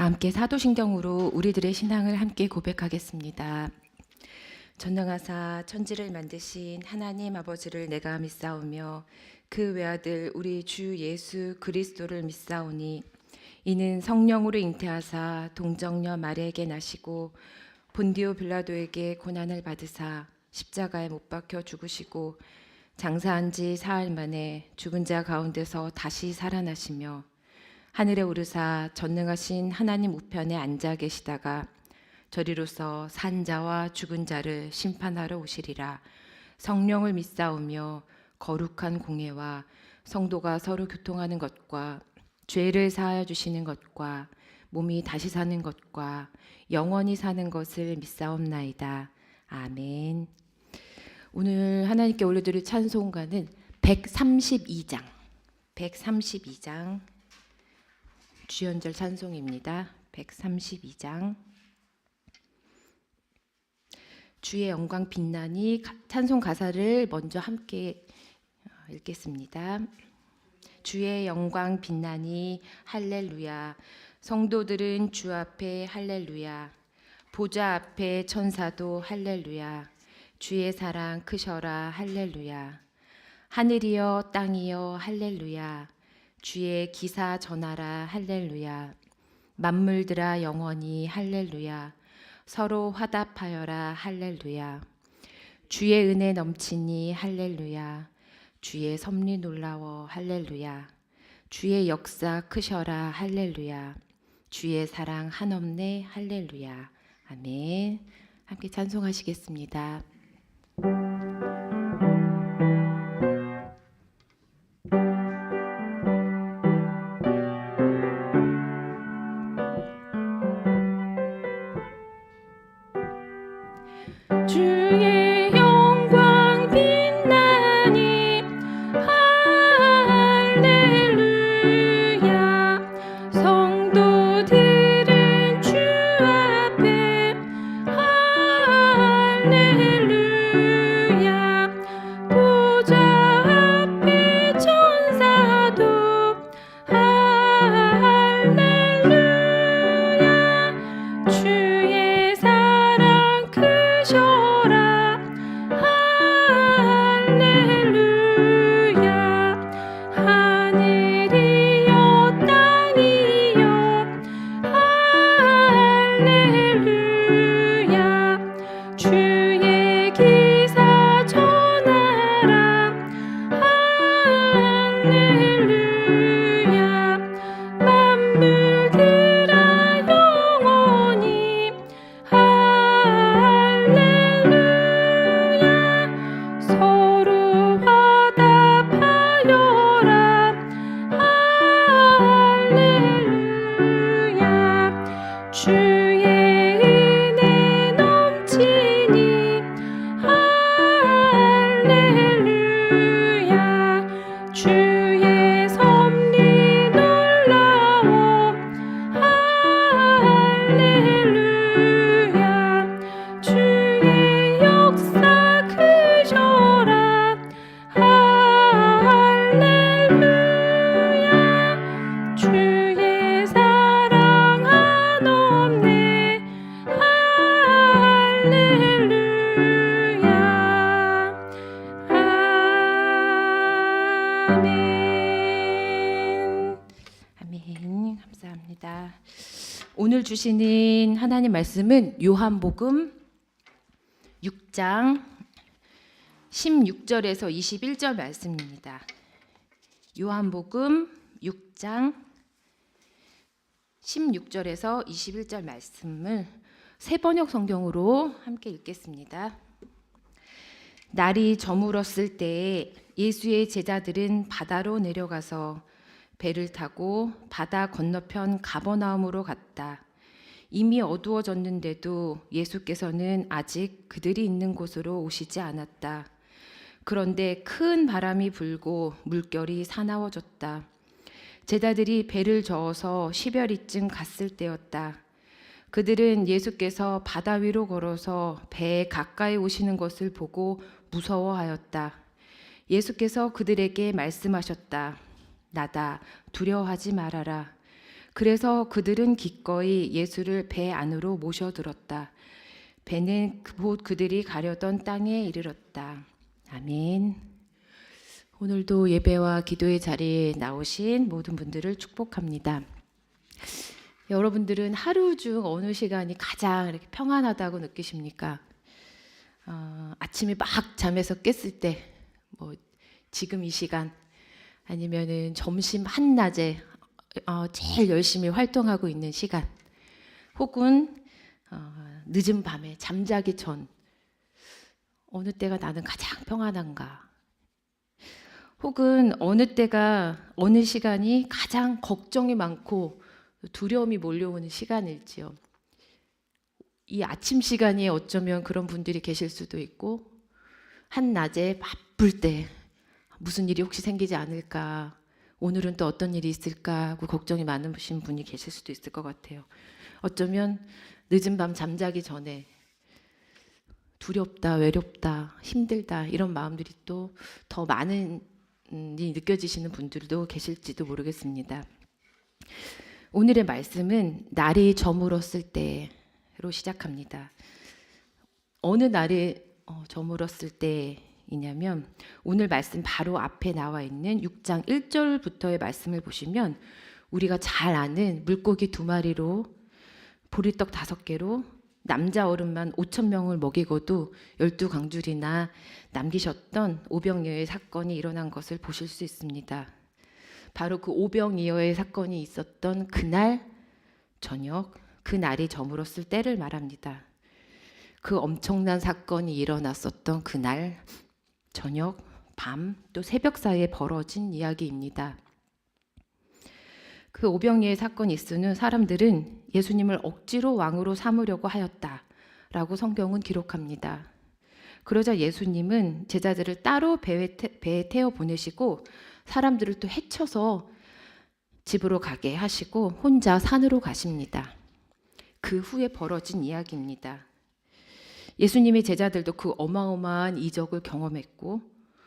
다 함께 사도신경으로 우리들의 신앙을 함께 고백하겠습니다. 전능하사 천지를 만드신 하나님 아버지를 내가 믿사오며 그 외아들 우리 주 예수 그리스도를 믿사오니 이는 성령으로 잉태하사 동정녀 마리아에게 나시고 본디오 빌라도에게 고난을 받으사 십자가에 못 박혀 죽으시고 장사한 지 사흘 만에 죽은 자 가운데서 다시 살아나시며 하늘에 오르사 전능하신 하나님 우편에 앉아 계시다가 저리로서 산 자와 죽은 자를 심판하러 오시리라. 성령을 믿사오며 거룩한 공예와 성도가 서로 교통하는 것과 죄를 사하여 주시는 것과 몸이 다시 사는 것과 영원히 사는 것을 믿사옵나이다. 아멘. 오늘 하나님께 올려드릴 찬송가는 132장 주연절 찬송입니다. 132장 주의 영광 빛나니 찬송 가사를 먼저 함께 읽겠습니다. 주의 영광 빛나니 할렐루야. 성도들은 주 앞에 할렐루야. 보좌 앞에 천사도 할렐루야. 주의 사랑 크셔라 할렐루야. 하늘이여 땅이여 할렐루야. 주의 기사 전하라 할렐루야. 만물들아 영원히 할렐루야. 서로 화답하여라 할렐루야. 주의 은혜 넘치니 할렐루야. 주의 섭리 놀라워 할렐루야. 주의 역사 크셔라 할렐루야. 주의 사랑 한없네 할렐루야. 아멘. 함께 찬송하시겠습니다. 주의 영광 빛나니 할렐루야. 성도들은 주 앞에 할렐루야. 보좌 앞에 천사도 할렐루야. 주의 사랑 크셔라 할렐루야. 하늘이여 땅이여 할렐루야. 주의 기사 전하라 할렐루야. 만물들아 영원히 할렐루야. 서로 화답하여라 할렐루야. 주의 은혜 넘치니 할렐루야. 주의 섭리 놀라워 할렐루야. 주의 역사 크셔라 할렐루야. 주의 사랑 한없네 할렐루야. 아멘. 아멘. 감사합니다. 오늘 주시는 하나님 말씀은 요한복음 6장 16절에서 21절 말씀입니다. 요한복음 6장 16절에서 21절 말씀을 새 번역 성경으로 함께 읽겠습니다. 날이 저물었을 때에 예수의 제자들은 바다로 내려가서 배를 타고 바다 건너편 가버나움으로 갔다. 이미 어두워졌는데도 예수께서는 아직 그들이 있는 곳으로 오시지 않았다. 그런데 큰 바람이 불고 물결이 사나워졌다. 제자들이 배를 저어서 10여리쯤 갔을 때였다. 그들은 예수께서 바다 위로 걸어서 배에 가까이 오시는 것을 보고 무서워하였다. 예수께서 그들에게 말씀하셨다. 나다, 두려워하지 말아라. 그래서 그들은 기꺼이 예수를 배 안으로 모셔들었다. 배는 곧 그들이 가려던 땅에 이르렀다. 아멘. 오늘도 예배와 기도의 자리에 나오신 모든 분들을 축복합니다. 여러분들은 하루 중 어느 시간이 가장 이렇게 평안하다고 느끼십니까? 아침에 막 잠에서 깼을 때, 뭐 지금 이 시간, 아니면은 점심 한낮에 제일 열심히 활동하고 있는 시간, 혹은 늦은 밤에 잠자기 전 어느 때가 나는 가장 평안한가? 혹은 어느 때가 어느 시간이 가장 걱정이 많고 두려움이 몰려오는 시간일지요. 이 아침 시간이 어쩌면 그런 분들이 계실 수도 있고, 한낮에 바쁠 때 무슨 일이 혹시 생기지 않을까, 오늘은 또 어떤 일이 있을까 하고 걱정이 많으신 분이 계실 수도 있을 것 같아요. 어쩌면 늦은 밤 잠자기 전에 두렵다, 외롭다, 힘들다 이런 마음들이 또 더 많이 느껴지시는 분들도 계실지도 모르겠습니다. 오늘의 말씀은 날이 저물었을 때로 시작합니다. 어느 날이 저물었을 때이냐면 오늘 말씀 바로 앞에 나와 있는 6장 1절부터의 말씀을 보시면 우리가 잘 아는 물고기 2마리로 보리떡 5개로 남자 어른만 5,000명을 먹이고도 12광줄이나 남기셨던 오병이어의 사건이 일어난 것을 보실 수 있습니다. 바로 그 오병이어의 사건이 있었던 그날 저녁, 그 날이 저물었을 때를 말합니다. 그 엄청난 사건이 일어났었던 그날 저녁, 밤, 또 새벽 사이에 벌어진 이야기입니다. 그 오병이어의 사건이 있으는 사람들은 예수님을 억지로 왕으로 삼으려고 하였다라고 성경은 기록합니다. 그러자 예수님은 제자들을 따로 배에 태워 보내시고 사람들을 또 헤쳐서 집으로 가게 하시고 혼자 산으로 가십니다. 그 후에 벌어진 이야기입니다. 예수님의 제자들도 그 어마어마한 이적을 경험했고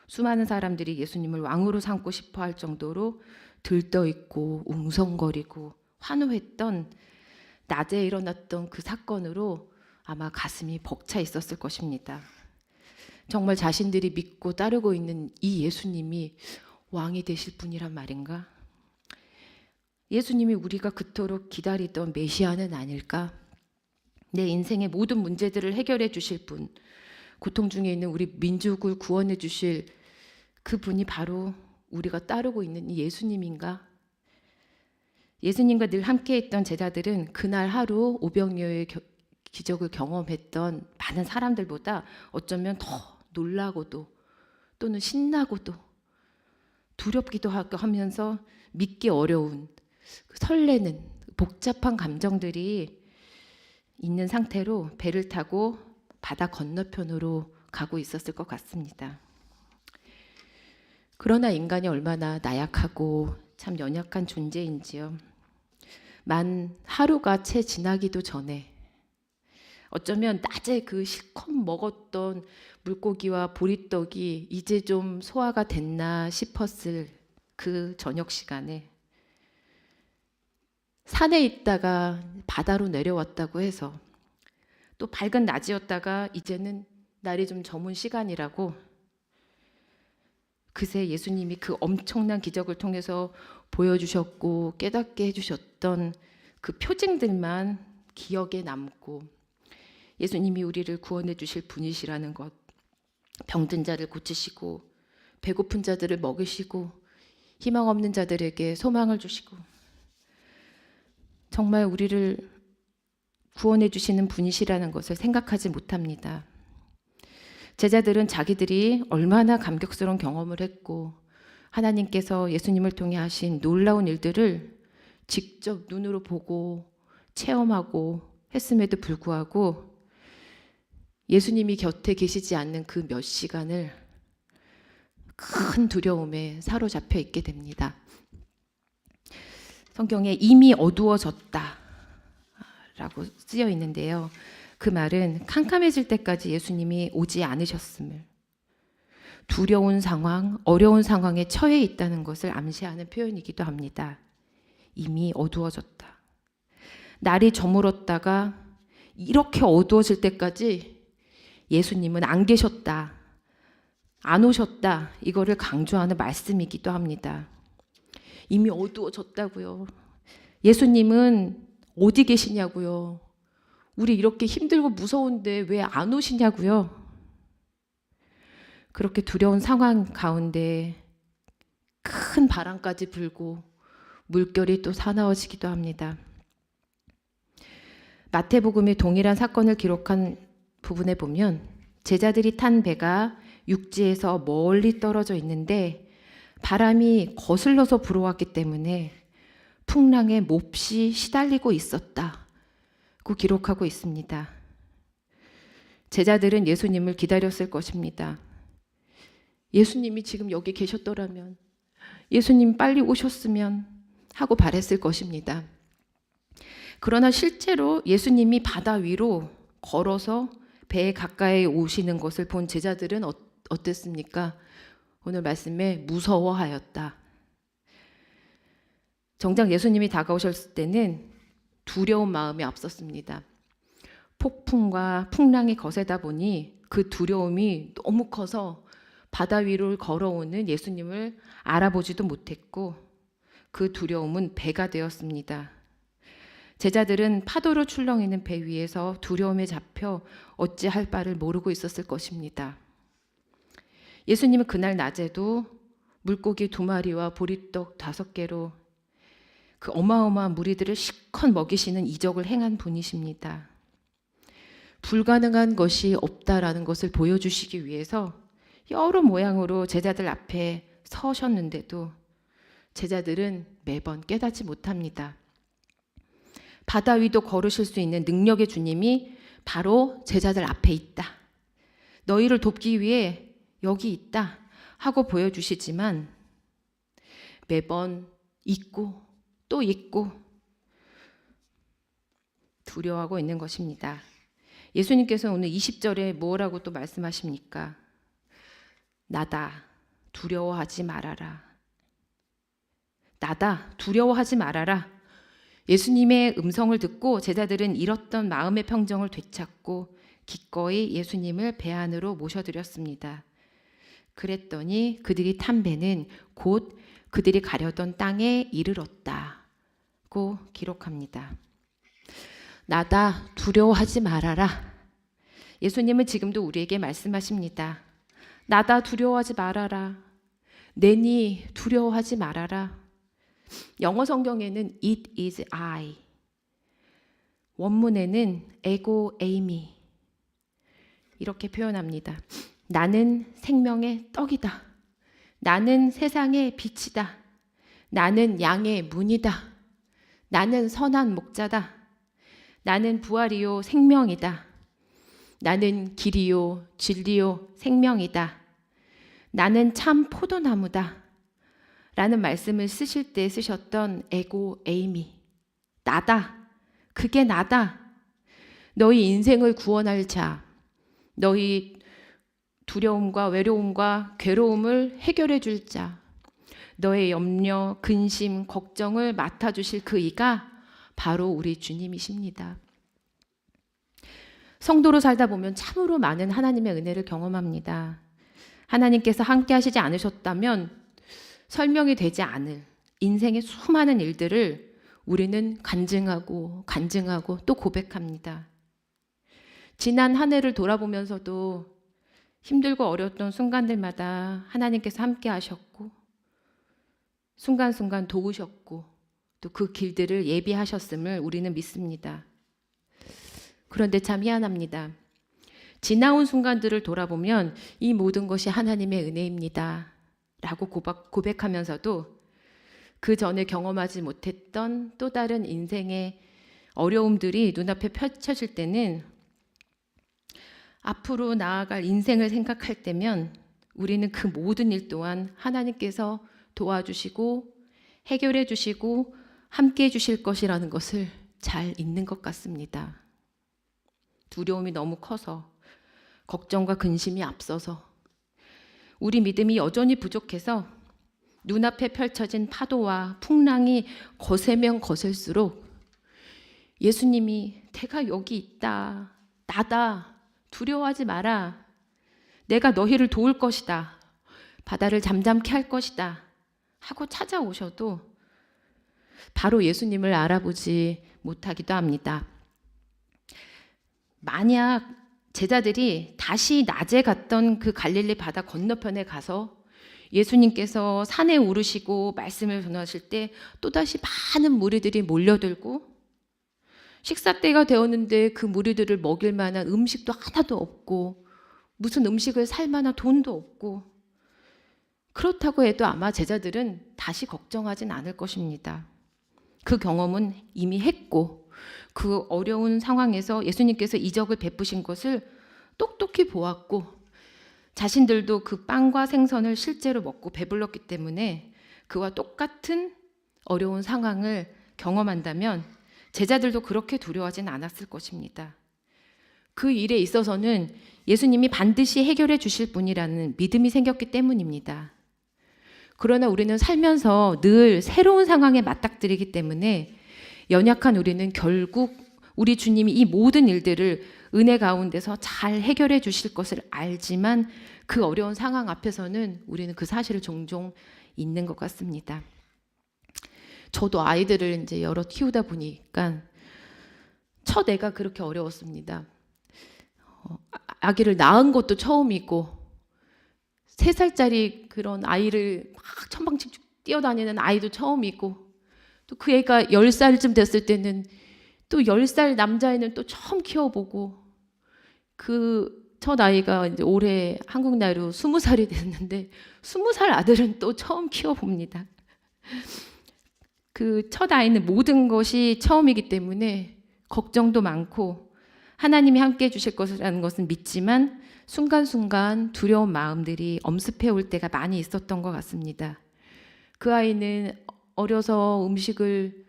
수많은 사람들이 예수님을 왕으로 삼고 싶어 할 정도로 들떠있고 웅성거리고 환호했던 낮에 일어났던 그 사건으로 아마 가슴이 벅차 있었을 것입니다. 정말 자신들이 믿고 따르고 있는 이 예수님이 왕이 되실 분이란 말인가? 예수님이 우리가 그토록 기다리던 메시아는 아닐까? 내 인생의 모든 문제들을 해결해 주실 분, 고통 중에 있는 우리 민족을 구원해 주실 그 분이 바로 우리가 따르고 있는 이 예수님인가? 예수님과 늘 함께했던 제자들은 그날 하루 오병이어의 기적을 경험했던 많은 사람들보다 어쩌면 더 놀라고도 또는 신나고도 두렵기도 하면서 믿기 어려운 설레는 복잡한 감정들이 있는 상태로 배를 타고 바다 건너편으로 가고 있었을 것 같습니다. 그러나 인간이 얼마나 나약하고 참 연약한 존재인지요. 만 하루가 채 지나기도 전에 어쩌면 낮에 그 실컷 먹었던 물고기와 보리떡이 이제 좀 소화가 됐나 싶었을 그 저녁 시간에 산에 있다가 바다로 내려왔다고 해서 또 밝은 낮이었다가 이제는 날이 좀 저문 시간이라고 그새 예수님이 그 엄청난 기적을 통해서 보여주셨고 깨닫게 해주셨던 그 표징들만 기억에 남고 예수님이 우리를 구원해 주실 분이시라는 것, 병든 자를 고치시고 배고픈 자들을 먹이시고 희망 없는 자들에게 소망을 주시고 정말 우리를 구원해 주시는 분이시라는 것을 생각하지 못합니다. 제자들은 자기들이 얼마나 감격스러운 경험을 했고 하나님께서 예수님을 통해 하신 놀라운 일들을 직접 눈으로 보고 체험하고 했음에도 불구하고 예수님이 곁에 계시지 않는 그 몇 시간을 큰 두려움에 사로잡혀 있게 됩니다. 성경에 이미 어두워졌다 라고 쓰여 있는데요. 그 말은 캄캄해질 때까지 예수님이 오지 않으셨음을, 두려운 상황, 어려운 상황에 처해 있다는 것을 암시하는 표현이기도 합니다. 이미 어두워졌다. 날이 저물었다가 이렇게 어두워질 때까지 예수님은 안 계셨다, 안 오셨다, 이거를 강조하는 말씀이기도 합니다. 이미 어두워졌다고요. 예수님은 어디 계시냐고요. 우리 이렇게 힘들고 무서운데 왜 안 오시냐고요. 그렇게 두려운 상황 가운데 큰 바람까지 불고 물결이 또 사나워지기도 합니다. 마태복음이 동일한 사건을 기록한 부분에 보면 제자들이 탄 배가 육지에서 멀리 떨어져 있는데 바람이 거슬러서 불어왔기 때문에 풍랑에 몹시 시달리고 있었다고 기록하고 있습니다. 제자들은 예수님을 기다렸을 것입니다. 예수님이 지금 여기 계셨더라면, 예수님 빨리 오셨으면 하고 바랬을 것입니다. 그러나 실제로 예수님이 바다 위로 걸어서 배에 가까이 오시는 것을 본 제자들은 어땠습니까? 오늘 말씀에 무서워하였다. 정작 예수님이 다가오셨을 때는 두려운 마음이 앞섰습니다. 폭풍과 풍랑이 거세다 보니 그 두려움이 너무 커서 바다 위로 걸어오는 예수님을 알아보지도 못했고 그 두려움은 배가 되었습니다. 제자들은 파도로 출렁이는 배 위에서 두려움에 잡혀 어찌할 바를 모르고 있었을 것입니다. 예수님은 그날 낮에도 물고기 2마리와 보리떡 5개로 그 어마어마한 무리들을 실컷 먹이시는 이적을 행한 분이십니다. 불가능한 것이 없다라는 것을 보여주시기 위해서 여러 모양으로 제자들 앞에 서셨는데도 제자들은 매번 깨닫지 못합니다. 바다 위도 걸으실 수 있는 능력의 주님이 바로 제자들 앞에 있다, 너희를 돕기 위해 여기 있다 하고 보여주시지만 매번 잊고 또 잊고 두려워하고 있는 것입니다. 예수님께서 오늘 20절에 뭐라고 또 말씀하십니까? 나다, 두려워하지 말아라. 나다, 두려워하지 말아라. 예수님의 음성을 듣고 제자들은 잃었던 마음의 평정을 되찾고 기꺼이 예수님을 배 안으로 모셔드렸습니다. 그랬더니 그들이 탄 배는 곧 그들이 가려던 땅에 이르렀다고 기록합니다. 나다, 두려워하지 말아라. 예수님은 지금도 우리에게 말씀하십니다. 나다, 두려워하지 말아라. 내니 두려워하지 말아라. 영어 성경에는 It is I, 원문에는 에고 에이미 이렇게 표현합니다. 나는 생명의 떡이다. 나는 세상의 빛이다. 나는 양의 문이다. 나는 선한 목자다. 나는 부활이요 생명이다. 나는 길이요 진리요 생명이다. 나는 참 포도나무다. 라는 말씀을 쓰실 때 쓰셨던 에고 에이미, 나다, 그게 나다. 너희 인생을 구원할 자, 너희 두려움과 외로움과 괴로움을 해결해 줄 자, 너의 염려, 근심, 걱정을 맡아주실 그 이가 바로 우리 주님이십니다. 성도로 살다 보면 참으로 많은 하나님의 은혜를 경험합니다. 하나님께서 함께 하시지 않으셨다면 설명이 되지 않을 인생의 수많은 일들을 우리는 간증하고 또 고백합니다. 지난 한 해를 돌아보면서도 힘들고 어려웠던 순간들마다 하나님께서 함께 하셨고 순간순간 도우셨고 또 그 길들을 예비하셨음을 우리는 믿습니다. 그런데 참 희한합니다. 지나온 순간들을 돌아보면 이 모든 것이 하나님의 은혜입니다 라고 고백하면서도 그 전에 경험하지 못했던 또 다른 인생의 어려움들이 눈앞에 펼쳐질 때는 앞으로 나아갈 인생을 생각할 때면 우리는 그 모든 일 또한 하나님께서 도와주시고 해결해 주시고 함께 해 주실 것이라는 것을 잘 잊는 것 같습니다. 두려움이 너무 커서 걱정과 근심이 앞서서 우리 믿음이 여전히 부족해서 눈앞에 펼쳐진 파도와 풍랑이 거세면 거셀수록 예수님이 내가 여기 있다. 나다. 두려워하지 마라. 내가 너희를 도울 것이다. 바다를 잠잠케 할 것이다. 하고 찾아오셔도 바로 예수님을 알아보지 못하기도 합니다. 만약 제자들이 다시 낮에 갔던 그 갈릴리 바다 건너편에 가서 예수님께서 산에 오르시고 말씀을 전하실 때 또다시 많은 무리들이 몰려들고 식사 때가 되었는데 그 무리들을 먹일 만한 음식도 하나도 없고 무슨 음식을 살 만한 돈도 없고 그렇다고 해도 아마 제자들은 다시 걱정하진 않을 것입니다. 그 경험은 이미 했고 그 어려운 상황에서 예수님께서 이적을 베푸신 것을 똑똑히 보았고 자신들도 그 빵과 생선을 실제로 먹고 배불렀기 때문에 그와 똑같은 어려운 상황을 경험한다면 제자들도 그렇게 두려워하진 않았을 것입니다. 그 일에 있어서는 예수님이 반드시 해결해 주실 분이라는 믿음이 생겼기 때문입니다. 그러나 우리는 살면서 늘 새로운 상황에 맞닥뜨리기 때문에 연약한 우리는 결국 우리 주님이 이 모든 일들을 은혜 가운데서 잘 해결해 주실 것을 알지만 그 어려운 상황 앞에서는 우리는 그 사실을 종종 잊는 것 같습니다. 저도 아이들을 이제 여러 키우다 보니까 첫 애가 그렇게 어려웠습니다. 아기를 낳은 것도 처음이고 3살짜리 그런 아이를 막 천방지축 뛰어다니는 아이도 처음이고 또 그 애가 10살쯤 됐을 때는 또 10살 남자애는 또 처음 키워보고 그 첫 아이가 이제 올해 한국 나이로 20살이 됐는데 20살 아들은 또 처음 키워봅니다. 그 첫 아이는 모든 것이 처음이기 때문에 걱정도 많고 하나님이 함께 해주실 것이라는 것은 믿지만 순간순간 두려운 마음들이 엄습해 올 때가 많이 있었던 것 같습니다. 그 아이는 어려서 음식을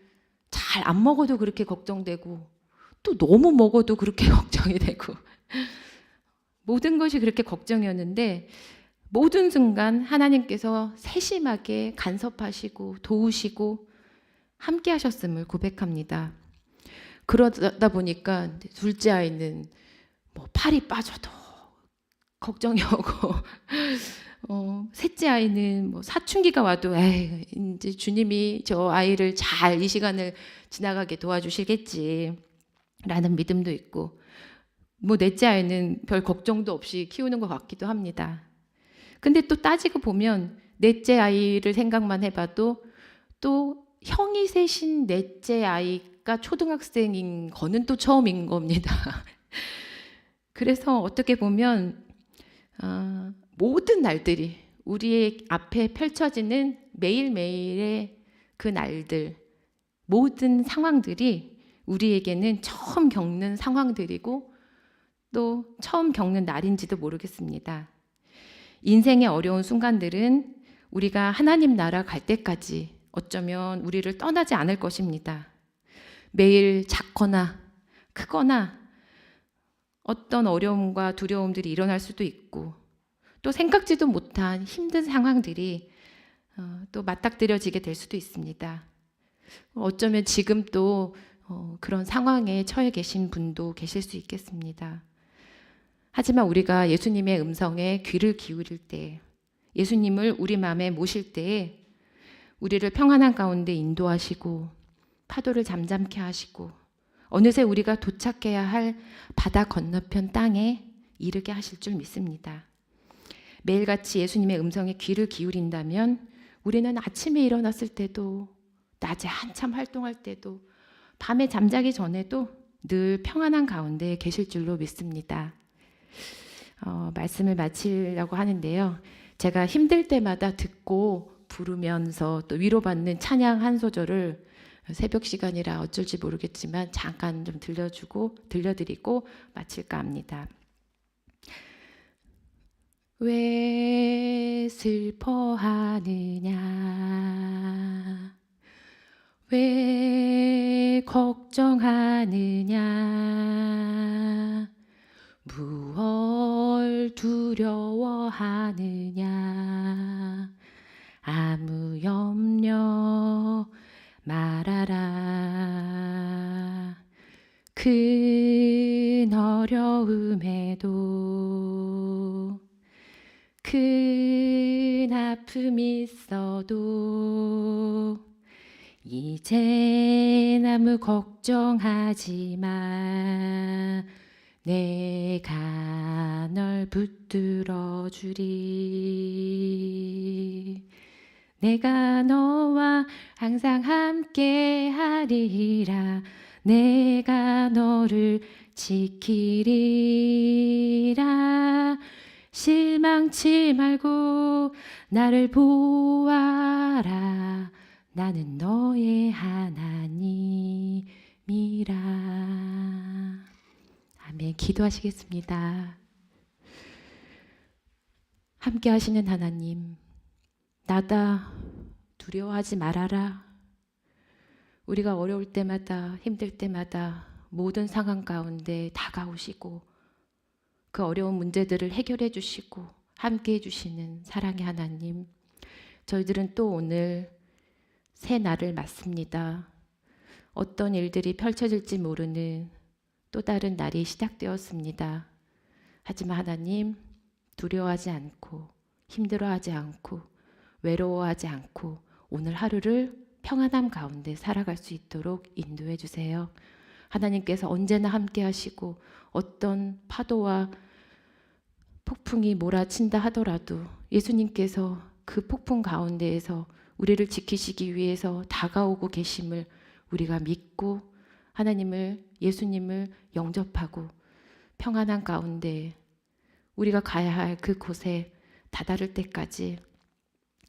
잘 안 먹어도 그렇게 걱정되고 또 너무 먹어도 그렇게 걱정이 되고 모든 것이 그렇게 걱정이었는데 모든 순간 하나님께서 세심하게 간섭하시고 도우시고 함께 하셨음을 고백합니다. 그러다 보니까 둘째 아이는 뭐 팔이 빠져도 걱정이 오고 셋째 아이는 뭐 사춘기가 와도 에이, 이제 주님이 저 아이를 잘 이 시간을 지나가게 도와주시겠지 라는 믿음도 있고 뭐 넷째 아이는 별 걱정도 없이 키우는 것 같기도 합니다. 근데 또 따지고 보면 넷째 아이를 생각만 해봐도 또 형이 셋인 넷째 아이가 초등학생인 거는 또 처음인 겁니다. 그래서 어떻게 보면 모든 날들이 우리의 앞에 펼쳐지는 매일매일의 그 날들 모든 상황들이 우리에게는 처음 겪는 상황들이고 또 처음 겪는 날인지도 모르겠습니다. 인생의 어려운 순간들은 우리가 하나님 나라 갈 때까지 어쩌면 우리를 떠나지 않을 것입니다. 매일 작거나 크거나 어떤 어려움과 두려움들이 일어날 수도 있고 또 생각지도 못한 힘든 상황들이 또 맞닥뜨려지게 될 수도 있습니다. 어쩌면 지금 또 그런 상황에 처해 계신 분도 계실 수 있겠습니다. 하지만 우리가 예수님의 음성에 귀를 기울일 때 예수님을 우리 마음에 모실 때에 우리를 평안한 가운데 인도하시고 파도를 잠잠케 하시고 어느새 우리가 도착해야 할 바다 건너편 땅에 이르게 하실 줄 믿습니다. 매일같이 예수님의 음성에 귀를 기울인다면 우리는 아침에 일어났을 때도 낮에 한참 활동할 때도 밤에 잠자기 전에도 늘 평안한 가운데 계실 줄로 믿습니다. 말씀을 마치려고 하는데요. 제가 힘들 때마다 듣고 부르면서 또 위로받는 찬양 한 소절을 새벽 시간이라 어쩔지 모르겠지만 잠깐 좀 들려드리고 마칠까 합니다. 왜 슬퍼하느냐 왜 걱정하느냐 무얼 두려워하느냐 아무 큰 아픔이 있어도 이젠 아무 걱정하지 마. 내가 널 붙들어 주리. 내가 너와 항상 함께 하리라. 내가 너를 지키리라. 실망치 말고 나를 보아라. 나는 너의 하나님이라. 아멘. 기도하시겠습니다. 함께 하시는 하나님, 나다 두려워하지 말아라. 우리가 어려울 때마다, 힘들 때마다 모든 상황 가운데 다가오시고 그 어려운 문제들을 해결해 주시고 함께 해주시는 사랑의 하나님, 저희들은 또 오늘 새 날을 맞습니다. 어떤 일들이 펼쳐질지 모르는 또 다른 날이 시작되었습니다. 하지만 하나님, 두려워하지 않고 힘들어하지 않고 외로워하지 않고 오늘 하루를 평안함 가운데 살아갈 수 있도록 인도해 주세요. 하나님께서 언제나 함께 하시고 어떤 파도와 폭풍이 몰아친다 하더라도 예수님께서 그 폭풍 가운데에서 우리를 지키시기 위해서 다가오고 계심을 우리가 믿고 하나님을, 예수님을 영접하고 평안한 가운데 우리가 가야 할 그곳에 다다를 때까지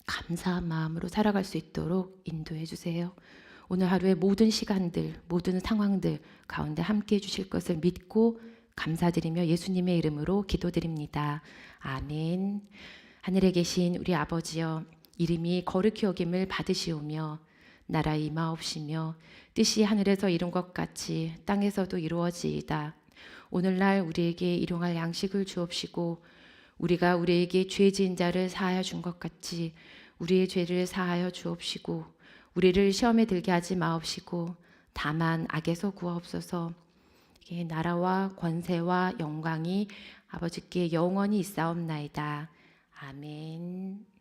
감사한 마음으로 살아갈 수 있도록 인도해 주세요. 오늘 하루의 모든 시간들, 모든 상황들 가운데 함께 해주실 것을 믿고 감사드리며 예수님의 이름으로 기도드립니다. 아멘. 하늘에 계신 우리 아버지여, 이름이 거룩히 여김을 받으시오며 나라 임하옵시며 뜻이 하늘에서 이룬 것 같이 땅에서도 이루어지이다. 오늘날 우리에게 일용할 양식을 주옵시고 우리가 우리에게 죄 지은 자를 사하여 준 것 같이 우리의 죄를 사하여 주옵시고 우리를 시험에 들게 하지 마옵시고 다만 악에서 구하옵소서. 나라와 권세와 영광이 아버지께 영원히 있사옵나이다. 아멘.